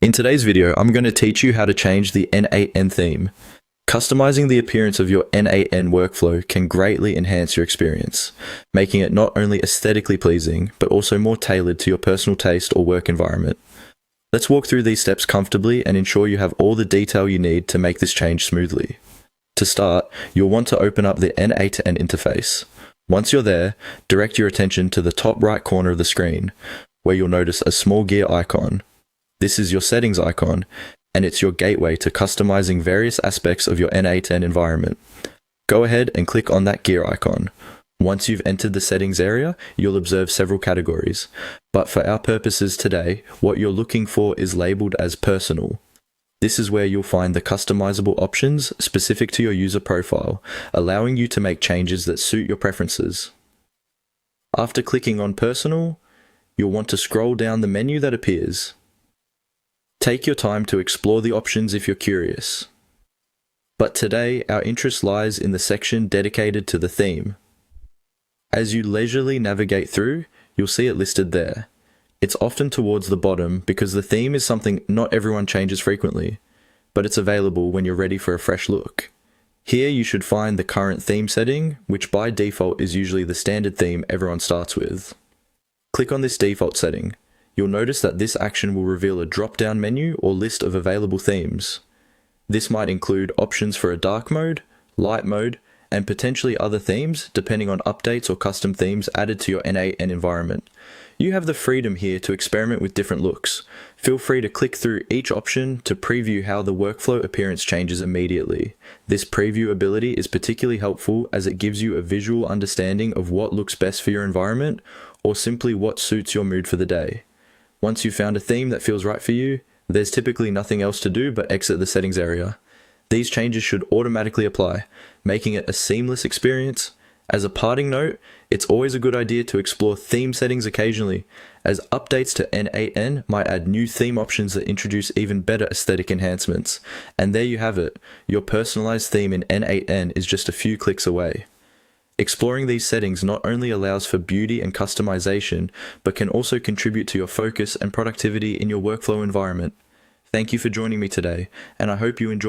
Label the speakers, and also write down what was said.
Speaker 1: In today's video, I'm going to teach you how to change the n8n theme. Customizing the appearance of your n8n workflow can greatly enhance your experience, making it not only aesthetically pleasing, but also more tailored to your personal taste or work environment. Let's walk through these steps comfortably and ensure you have all the detail you need to make this change smoothly. To start, you'll want to open up the n8n interface. Once you're there, direct your attention to the top right corner of the screen, where you'll notice a small gear icon. This is your settings icon, and it's your gateway to customizing various aspects of your n8n environment. Go ahead and click on that gear icon. Once you've entered the settings area, you'll observe several categories, but for our purposes today, what you're looking for is labeled as personal. This is where you'll find the customizable options specific to your user profile, allowing you to make changes that suit your preferences. After clicking on personal, you'll want to scroll down the menu that appears. Take your time to explore the options if you're curious. But today, our interest lies in the section dedicated to the theme. As you leisurely navigate through, you'll see it listed there. It's often towards the bottom because the theme is something not everyone changes frequently, but it's available when you're ready for a fresh look. Here you should find the current theme setting, which by default is usually the standard theme everyone starts with. Click on this default setting. You'll notice that this action will reveal a drop-down menu or list of available themes. This might include options for a dark mode, light mode, and potentially other themes depending on updates or custom themes added to your n8n environment. You have the freedom here to experiment with different looks. Feel free to click through each option to preview how the workflow appearance changes immediately. This preview ability is particularly helpful as it gives you a visual understanding of what looks best for your environment or simply what suits your mood for the day. Once you've found a theme that feels right for you, there's typically nothing else to do but exit the settings area. These changes should automatically apply, making it a seamless experience. As a parting note, it's always a good idea to explore theme settings occasionally, as updates to n8n might add new theme options that introduce even better aesthetic enhancements. And there you have it, your personalized theme in n8n is just a few clicks away. Exploring these settings not only allows for beauty and customization, but can also contribute to your focus and productivity in your workflow environment. Thank you for joining me today, and I hope you enjoy